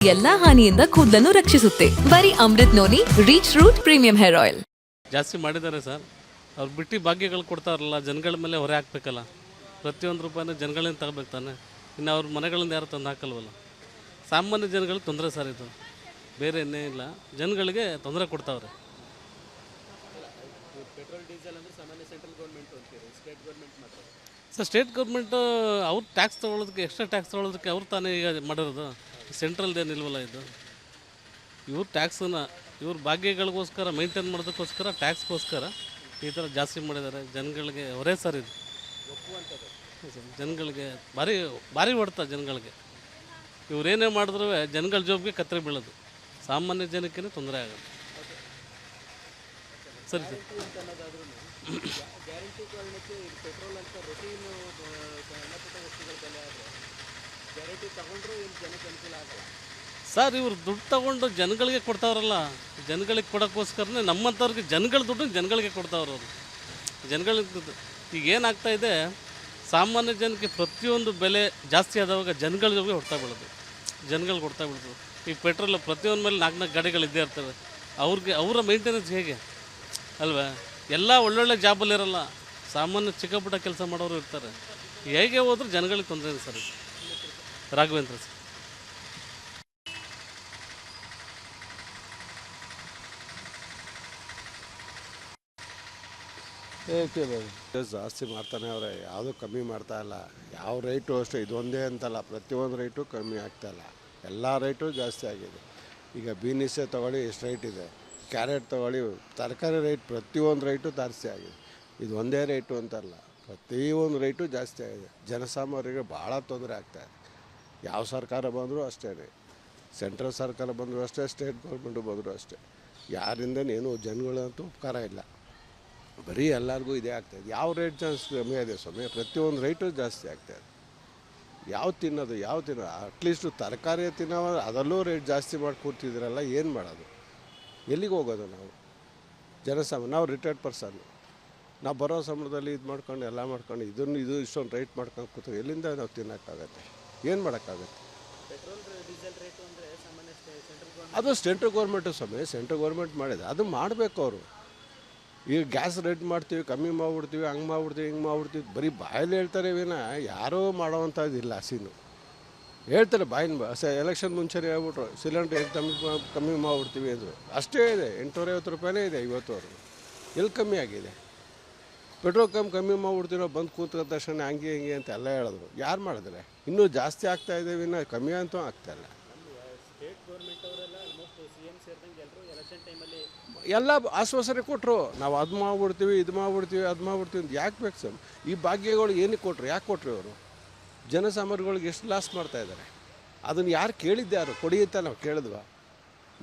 ಎಲ್ಲಾ ಹಾನಿಯಿಂದ ಕೂದಲನ್ನು ರಕ್ಷಿಸುತ್ತೆ. ಬರೀ Amrit noni reach root premium hair oil. ಜಾಸ್ತಿ ಮಾಡಿದ್ದಾರೆ ಸರ್. ಅವ್ರು ಬಿಟ್ಟು ಭಾಗ್ಯಗಳು ಕೊಡ್ತಾರಲ್ಲ, ಜನಗಳ ಮೇಲೆ ಹೊರೆ ಹಾಕ್ಬೇಕಲ್ಲ. ಪ್ರತಿಯೊಂದು ರೂಪಾಯಿನೂ ಜನಗಳಿಂದ ತಗೋಬೇಕು ತಾನೆ. ಇನ್ನು ಅವ್ರ ಮನೆಗಳಿಂದ ಯಾರು ತಂದು ಹಾಕಲ್ವಲ್ಲ. ಸಾಮಾನ್ಯ ಜನಗಳಿಗೆ ತೊಂದರೆ ಸರ್ ಇದು, ಬೇರೆ ಇನ್ನೇ ಇಲ್ಲ. ಜನಗಳಿಗೆ ತೊಂದರೆ ಕೊಡ್ತಾವ್ರೆ. ಪೆಟ್ರೋಲ್ ಡೀಸೆಲ್ ಅಂದರೆ ಸಾಮಾನ್ಯ ಸೆಂಟ್ರಲ್ ಗೌರ್ಮೆಂಟ್ ಅಂತೀರಿ, ಸ್ಟೇಟ್ ಗೌರ್ಮೆಂಟ್ ಮಾತ್ರ. ಸರ್ ಸ್ಟೇಟ್ ಗೌರ್ಮೆಂಟು ಅವ್ರು ಟ್ಯಾಕ್ಸ್ ತೊಗೊಳೋದಕ್ಕೆ, ಎಕ್ಸ್ಟ್ರಾ ಟ್ಯಾಕ್ಸ್ ತೊಗೊಳೋದಕ್ಕೆ ಅವ್ರು ತಾನೇ ಈಗ ಮಾಡಿರೋದು. ಸೆಂಟ್ರಲ್ದೇನಿಲ್ವಲ್ಲ ಇದು. ಇವ್ರು ಟ್ಯಾಕ್ಸನ್ನು ಇವ್ರ ಭಾಗ್ಯಗಳಿಗೋಸ್ಕರ ಮೇಂಟೈನ್ ಮಾಡೋದಕ್ಕೋಸ್ಕರ, ಟ್ಯಾಕ್ಸ್ಗೋಸ್ಕರ ಈ ಥರ ಜಾಸ್ತಿ ಮಾಡಿದ್ದಾರೆ. ಜನಗಳಿಗೆ ಹೊರೆ ಸರ್ ಇದು. ಜನಗಳಿಗೆ ಭಾರಿ ಭಾರಿ ಹೊಡ್ತಾ ಜನಗಳಿಗೆ. ಇವರೇನೇ ಮಾಡಿದ್ರೂ ಜನಗಳ ಜೋಬಿಗೆ ಕತ್ತರಿ ಬೀಳೋದು, ಸಾಮಾನ್ಯ ಜನಕ್ಕೇ ತೊಂದರೆ ಆಗೋದು. ಸರಿ ಸರ್. ಗ್ಯಾರಂಟಿ ಕಾರಣಕ್ಕೆ ಪೆಟ್ರೋಲ್ ಅಂತ ರೊಟೀನ್ ಸಣ್ಣಪುಟ್ಟ ವಸ್ತುಗಳ ಬೆಲೆ ಆದರೆ ಗ್ಯಾರಂಟಿ ತಗೊಂಡ್ರು ಇಲ್ಲಿ ಜನಕ್ಕೆ ಅನುಕೂಲ ಆಗಲ್ಲ ಸರ್. ಇವ್ರು ದುಡ್ಡು ತಗೊಂಡು ಜನಗಳಿಗೆ ಕೊಡ್ತಾವ್ರಲ್ಲ, ಜನಗಳಿಗೆ ಕೊಡೋಕ್ಕೋಸ್ಕರನೇ ನಮ್ಮಂಥವ್ರಿಗೆ ಜನಗಳ ದುಡ್ಡು ಜನಗಳಿಗೆ ಕೊಡ್ತಾವ್ರು ಅವರು. ಜನಗಳಿಗೆ ಈಗ ಏನಾಗ್ತಾಯಿದೆ, ಸಾಮಾನ್ಯ ಜನಕ್ಕೆ ಪ್ರತಿಯೊಂದು ಬೆಲೆ ಜಾಸ್ತಿ ಆದವಾಗ ಜನಗಳ ಜೊತೆಗೆ ಹೊಡ್ತಾ ಬೀಳೋದು, ಜನಗಳಿಗೆ ಕೊಡ್ತಾ ಬಿಡೋದು. ಈ ಪೆಟ್ರೋಲ್ ಪ್ರತಿಯೊಂದು ಮೇಲೆ 4 ಗಾಡಿಗಳು ಇದ್ದೇ ಇರ್ತವೆ. ಅವ್ರಿಗೆ ಅವರ ಮೇಂಟೆನೆನ್ಸ್ ಹೇಗೆ ಅಲ್ವಾ? ಎಲ್ಲ ಒಳ್ಳೊಳ್ಳೆ ಜಾಬಲ್ಲಿರಲ್ಲ, ಸಾಮಾನ್ಯ ಚಿಕ್ಕ ಪುಟ್ಟ ಕೆಲಸ ಮಾಡೋರು ಇರ್ತಾರೆ. ಹೇಗೆ ಹೋದ್ರೂ ಜನಗಳಿಗೆ ತೊಂದರೆ ಇದೆ ಸರ್. ರಾಘವೇಂದ್ರ ಸರ್. ಜಾಸ್ತಿ ಮಾಡ್ತಾನೆ ಅವರೇ, ಯಾವುದೂ ಕಮ್ಮಿ ಮಾಡ್ತಾ ಇಲ್ಲ. ಯಾವ ರೇಟು ಅಷ್ಟೇ, ಇದೊಂದೇ ಅಂತಲ್ಲ, ಪ್ರತಿಯೊಂದು ರೇಟು ಕಮ್ಮಿ ಆಗ್ತಾಯಿಲ್ಲ. ಎಲ್ಲ ರೇಟು ಜಾಸ್ತಿ ಆಗಿದೆ. ಈಗ ಬೀನಿಸೆ ತೊಗೊಳ್ಳಿ ಎಷ್ಟು ರೇಟ್ ಇದೆ, ಕ್ಯಾರೆಟ್ ತೊಗೊಳ್ಳಿ, ತರಕಾರಿ ರೇಟ್ ಪ್ರತಿಯೊಂದು ರೇಟು ಜಾಸ್ತಿ ಆಗಿದೆ. ಇದು ಒಂದೇ ರೇಟು ಅಂತಲ್ಲ, ಪ್ರತಿಯೊಂದು ರೇಟು ಜಾಸ್ತಿ ಆಗಿದೆ. ಜನಸಾಮಾನ್ಯರಿಗೆ ಭಾಳ ತೊಂದರೆ ಆಗ್ತಾಯಿದೆ. ಯಾವ ಸರ್ಕಾರ ಬಂದರೂ ಅಷ್ಟೇ, ಸೆಂಟ್ರಲ್ ಸರ್ಕಾರ ಬಂದರೂ ಅಷ್ಟೇ, ಸ್ಟೇಟ್ ಗೌರ್ಮೆಂಟು ಬಂದರೂ ಅಷ್ಟೇ, ಯಾರಿಂದನೇನು ಜನಗಳಂತೂ ಉಪಕಾರ ಇಲ್ಲ. ಬರೀ ಎಲ್ಲರಿಗೂ ಇದೇ ಆಗ್ತಾಯಿದೆ. ಯಾವ ರೇಟ್ ಜಾಸ್ತಿ ಕಮ್ಮಿ ಇದೆ ಸ್ವಾಮಿ, ಪ್ರತಿಯೊಂದು ರೇಟು ಜಾಸ್ತಿ ಆಗ್ತಾಯಿದೆ. ಯಾವ ತಿನ್ನೋದು ಅಟ್ಲೀಸ್ಟು ತರಕಾರಿ ತಿನ್ನೋ ಅದರಲ್ಲೂ ರೇಟ್ ಜಾಸ್ತಿ ಮಾಡಿ ಕೂರ್ತಿದ್ದೀರಲ್ಲ, ಏನು ಮಾಡೋದು? ಎಲ್ಲಿಗೆ ಹೋಗೋದು ನಾವು? ನಾವು ರಿಟೈರ್ಡ್ ಪರ್ಸನ್, ನಾವು ಬರೋ ಸಂಬಳದಲ್ಲಿ ಇದು ಮಾಡ್ಕೊಂಡು ಎಲ್ಲ ಮಾಡ್ಕೊಂಡು ಇದು ಇಷ್ಟೊಂದು ರೇಟ್ ಮಾಡ್ಕೊಂಡು ಕೂತು ಎಲ್ಲಿಂದ ನಾವು ತಿನ್ನೋಕ್ಕಾಗತ್ತೆ? ಏನು ಮಾಡೋಕ್ಕಾಗತ್ತೆ? ಪೆಟ್ರೋಲ್ ಡೀಸೆಲ್ ರೇಟು ಅಂದರೆ ಸಾಮಾನ್ಯ ಸೆಂಟ್ರಲ್ ಗೌರ್ಮೆಂಟ್, ಅದು ಸೆಂಟ್ರಲ್ ಗೌರ್ಮೆಂಟು ಸ್ವಾಮಿ, ಸೆಂಟ್ರಲ್ ಗೌರ್ಮೆಂಟ್ ಮಾಡಿದೆ, ಅದು ಮಾಡಬೇಕು ಅವರು. ಈಗ ಗ್ಯಾಸ್ ರೇಟ್ ಮಾಡ್ತೀವಿ, ಕಮ್ಮಿ ಮಾಡಿಬಿಡ್ತೀವಿ, ಹಂಗೆ ಮಾಡಿಬಿಡ್ತೀವಿ, ಹಿಂಗೆ ಮಾಡಿಬಿಡ್ತೀವಿ, ಬರೀ ಬಾಯಲ್ಲಿ ಹೇಳ್ತಾರೆ ವಿನ ಯಾರೂ ಮಾಡೋವಂಥದ್ದಿಲ್ಲ. ಹಸಿನು ಹೇಳ್ತಾರೆ ಬಾಯಿನ ಎಲೆಕ್ಷನ್ ಮುಂಚೆನೇ ಹೇಳ್ಬಿಟ್ರು ಸಿಲಿಂಡ್ರ್ ಹೇಗೆ ಕಮ್ಮಿ ಮಾಡಿಬಿಡ್ತೀವಿ ಅಂದರು. ಅಷ್ಟೇ ಇದೆ, 850 ರೂಪಾಯಿನೇ ಇದೆ ಇವತ್ತುವರೆಗೂ. ಎಲ್ಲಿ ಕಮ್ಮಿ ಆಗಿದೆ? ಪೆಟ್ರೋಲ್ ಕಮ್ಮಿ ಮಾಡಿಬಿಡ್ತೀರೋ ಬಂದು ಕೂತ್ಕೊಂಡ ತಕ್ಷಣ ಹಂಗೆ ಹಿಂಗೆ ಅಂತ ಎಲ್ಲ ಹೇಳಿದ್ರು. ಯಾರು ಮಾಡಿದ್ರೆ? ಇನ್ನೂ ಜಾಸ್ತಿ ಆಗ್ತಾಯಿದೆ ವಿನ ಕಮ್ಮಿ ಅಂತೂ ಆಗ್ತಾಯಿಲ್ಲ. ಸ್ಟೇಟ್ ಗೌರ್ಮೆಂಟ್ ಅವರೆಲ್ಲ ಆಲ್ಮೋಸ್ಟ್ CM ಸೇರಿದಂಗೆ ಎಲ್ಲರೂ ಎಲೆಕ್ಷನ್ ಟೈಮಲ್ಲಿ ಎಲ್ಲ ಆಶ್ವಾಸನೆ ಕೊಟ್ಟರು, ನಾವು ಅದು ಮಾಡಿಬಿಡ್ತೀವಿ, ಇದು ಮಾಡಿಬಿಡ್ತೀವಿ, ಅದು ಮಾಡಿಬಿಡ್ತೀವಿ ಅಂತ. ಯಾಕೆ ಬೇಕು ಸರ್? ಈ ಭಾಗ್ಯಗಳು ಏನಕ್ಕೆ ಕೊಟ್ಟರು? ಯಾಕೆ ಕೊಟ್ಟರು ಅವರು? ಜನಸಾಮಾನ್ಯಗಳಿಗೆ ಎಷ್ಟು ಲಾಸ್ ಮಾಡ್ತಾಯಿದ್ದಾರೆ. ಅದನ್ನು ಯಾರು ಕೇಳಿದ್ದೆ? ಯಾರು ಕೊಡಿ ಅಂತ ನಾವು ಕೇಳಿದ್ವಾ?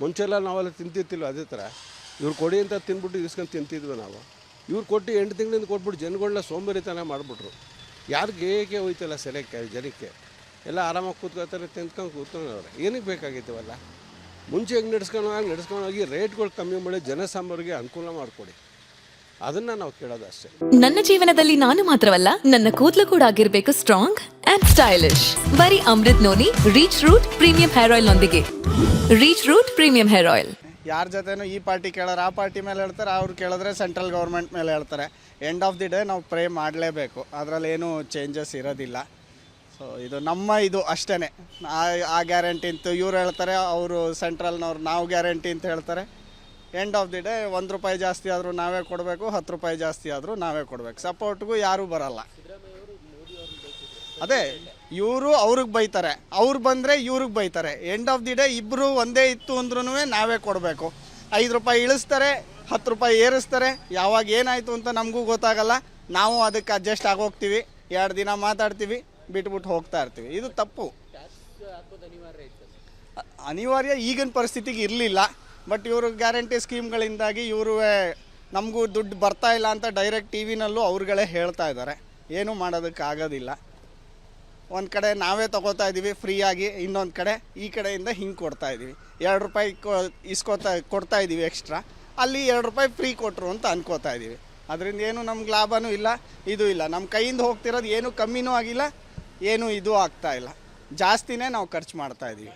ಮುಂಚೆಲ್ಲ ನಾವೆಲ್ಲ ತಿಂತಿರ್ತಿಲ್ವ ಅದೇ ಥರ? ಇವ್ರು ಕೊಡಿ ಅಂತ ತಿಂದ್ಬಿಟ್ಟು ಇಸ್ಕೊಂಡು ತಿಂತಿದ್ವಿ ನಾವು. ಇವ್ರು ಕೊಟ್ಟು 8 ತಿಂಗಳಿಂದ ಕೊಟ್ಬಿಟ್ಟು ಜನಗಳನ್ನ ಸೋಂಬೇರಿತನ ಮಾಡಿಬಿಟ್ರು. ಯಾರಿಗೆ ಏಕೆ ಹೋಯ್ತಲ್ಲ ಸೆಲೆಕ್ಕೆ ಜನಕ್ಕೆ? ಎಲ್ಲ ಆರಾಮಾಗಿ ಕೂತ್ಕೊಳ್ತಾರೆ, ತಿಂದ್ಕೊಂಡು ಕೂತ್ಕೊಂಡವ್ರೆ. ಏನಕ್ಕೆ ಬೇಕಾಗಿತ್ತವಲ್ಲ? ಮುಂಚೆ ಹೆಂಗೆ ನಡ್ಸ್ಕೊಂಡೋಗಿ ರೇಟ್ಗಳು ಕಮ್ಮಿ ಮಾಡಿ ಜನಸಾಮಾನ್ಯರಿಗೆ ಅನುಕೂಲ ಮಾಡಿಕೊಡಿ. ಅದನ್ನು ನಾವು ಕೇಳೋದು ಅಷ್ಟೇ. ನನ್ನ ಜೀವನದಲ್ಲಿ ನಾನು ಮಾತ್ರವಲ್ಲ, ನನ್ನ ಕೂದಲು ಕೂಡ ಆಗಿರ್ಬೇಕು ಸ್ಟ್ರಾಂಗ್ ಅಂಡ್ ಸ್ಟೈಲಿಶ್. ಬರೀ Amrit noni reach root premium hair oil ನೊಂದಿಗೆ. Reach root premium hair oil. ಯಾರ ಜೊತೆನೂ ಈ ಪಾರ್ಟಿ ಕೇಳೋರು ಆ ಪಾರ್ಟಿ ಮೇಲೆ ಹೇಳ್ತಾರೆ, ಅವ್ರು ಕೇಳಿದ್ರೆ ಸೆಂಟ್ರಲ್ ಗೌರ್ಮೆಂಟ್ ಮೇಲೆ ಹೇಳ್ತಾರೆ. ಎಂಡ್ ಆಫ್ ದಿ ಡೇ ನಾವು ಪ್ರೇ ಮಾಡಲೇಬೇಕು, ಅದರಲ್ಲಿ ಏನೂ ಚೇಂಜಸ್ ಇರೋದಿಲ್ಲ. ಸೊ ಇದು ನಮ್ಮ ಇದು ಅಷ್ಟೇ. ಆ ಗ್ಯಾರಂಟಿ ಅಂತ ಇವ್ರು ಹೇಳ್ತಾರೆ, ಅವರು ಸೆಂಟ್ರಲ್ನವ್ರು ನಾವು ಗ್ಯಾರಂಟಿ ಅಂತ ಹೇಳ್ತಾರೆ. ಎಂಡ್ ಆಫ್ ದಿ ಡೇ 1 ರೂಪಾಯಿ ಜಾಸ್ತಿ ಆದರೂ ನಾವೇ ಕೊಡಬೇಕು, 10 ರೂಪಾಯಿ ಜಾಸ್ತಿ ಆದರೂ ನಾವೇ ಕೊಡಬೇಕು. ಸಪೋರ್ಟ್ಗೂ ಯಾರೂ ಬರಲ್ಲ. ಅದೇ ಇವರು ಅವ್ರಿಗೆ ಬೈತಾರೆ, ಅವ್ರು ಬಂದರೆ ಇವ್ರಿಗೆ ಬೈತಾರೆ. ಎಂಡ್ ಆಫ್ ದಿ ಡೇ ಇಬ್ಬರು ಒಂದೇ ಇತ್ತು ಅಂದ್ರೂ ನಾವೇ ಕೊಡಬೇಕು. 5 ರೂಪಾಯಿ ಇಳಿಸ್ತಾರೆ, 10 ರೂಪಾಯಿ ಏರಿಸ್ತಾರೆ. ಯಾವಾಗ ಏನಾಯಿತು ಅಂತ ನಮಗೂ ಗೊತ್ತಾಗಲ್ಲ. ನಾವು ಅದಕ್ಕೆ ಅಡ್ಜಸ್ಟ್ ಆಗೋಗ್ತೀವಿ, 2 ದಿನ ಮಾತಾಡ್ತೀವಿ, ಬಿಟ್ಬಿಟ್ಟು ಹೋಗ್ತಾ ಇರ್ತೀವಿ. ಇದು ತಪ್ಪು. ಅನಿವಾರ್ಯ ಈಗಿನ ಪರಿಸ್ಥಿತಿಗೆ ಇರಲಿಲ್ಲ. ಬಟ್ ಇವರು ಗ್ಯಾರಂಟಿ ಸ್ಕೀಮ್ಗಳಿಂದಾಗಿ ಇವರು ನಮಗೂ ದುಡ್ಡು ಬರ್ತಾ ಇಲ್ಲ ಅಂತ ಡೈರೆಕ್ಟ್ ಟಿ ವಿನಲ್ಲೂ ಅವ್ರುಗಳೇ ಹೇಳ್ತಾ ಇದ್ದಾರೆ. ಏನೂ ಮಾಡೋದಕ್ಕಾಗೋದಿಲ್ಲ. ಒಂದು ಕಡೆ ನಾವೇ ತೊಗೋತಾ ಇದ್ದೀವಿ ಫ್ರೀಯಾಗಿ, ಇನ್ನೊಂದು ಕಡೆ ಈ ಕಡೆಯಿಂದ ಹಿಂಗೆ ಕೊಡ್ತಾ ಇದ್ದೀವಿ. 2 ರೂಪಾಯಿ ಕೊಡ್ತಾ ಇದ್ದೀವಿ ಎಕ್ಸ್ಟ್ರಾ, ಅಲ್ಲಿ 2 ರೂಪಾಯಿ ಫ್ರೀ ಕೊಟ್ಟರು ಅಂತ ಅನ್ಕೋತಾ ಇದ್ದೀವಿ. ಅದರಿಂದ ಏನು ನಮ್ಗೆ ಲಾಭನೂ ಇಲ್ಲ, ಇದು ಇಲ್ಲ. ನಮ್ಮ ಕೈಯಿಂದ ಹೋಗ್ತಿರೋದು ಏನೂ ಕಮ್ಮಿನೂ ಆಗಿಲ್ಲ, ಏನೂ ಇದು ಆಗ್ತಾ ಇಲ್ಲ, ಜಾಸ್ತಿನೇ ನಾವು ಖರ್ಚು ಮಾಡ್ತಾ ಇದ್ದೀವಿ.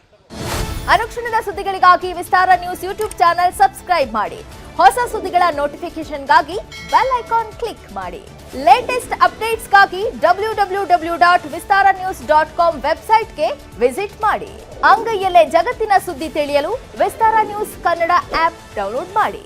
ಅನುಕ್ಷಣದ ಸುದ್ದಿಗಳಿಗಾಗಿ ವಿಸ್ತಾರ ನ್ಯೂಸ್ ಯೂಟ್ಯೂಬ್ ಚಾನೆಲ್ ಸಬ್ಸ್ಕ್ರೈಬ್ ಮಾಡಿ. ಹೊಸ ಸುದ್ದಿಗಳ ನೋಟಿಫಿಕೇಶನ್ಗಾಗಿ ಬೆಲ್ ಐಕಾನ್ ಕ್ಲಿಕ್ ಮಾಡಿ. ಲೇಟೆಸ್ಟ್ ಅಪ್ಡೇಟ್ಸ್ಗಾಗಿ www.vistaranews.com ವೆಬ್ಸೈಟ್ಗೆ ವಿಸಿಟ್ ಮಾಡಿ. ಅಂಗೈಯಲ್ಲೇ ಜಗತ್ತಿನ ಸುದ್ದಿ ತಿಳಿಯಲು ವಿಸ್ತಾರ ನ್ಯೂಸ್ ಕನ್ನಡ ಆಪ್ ಡೌನ್ಲೋಡ್ ಮಾಡಿ.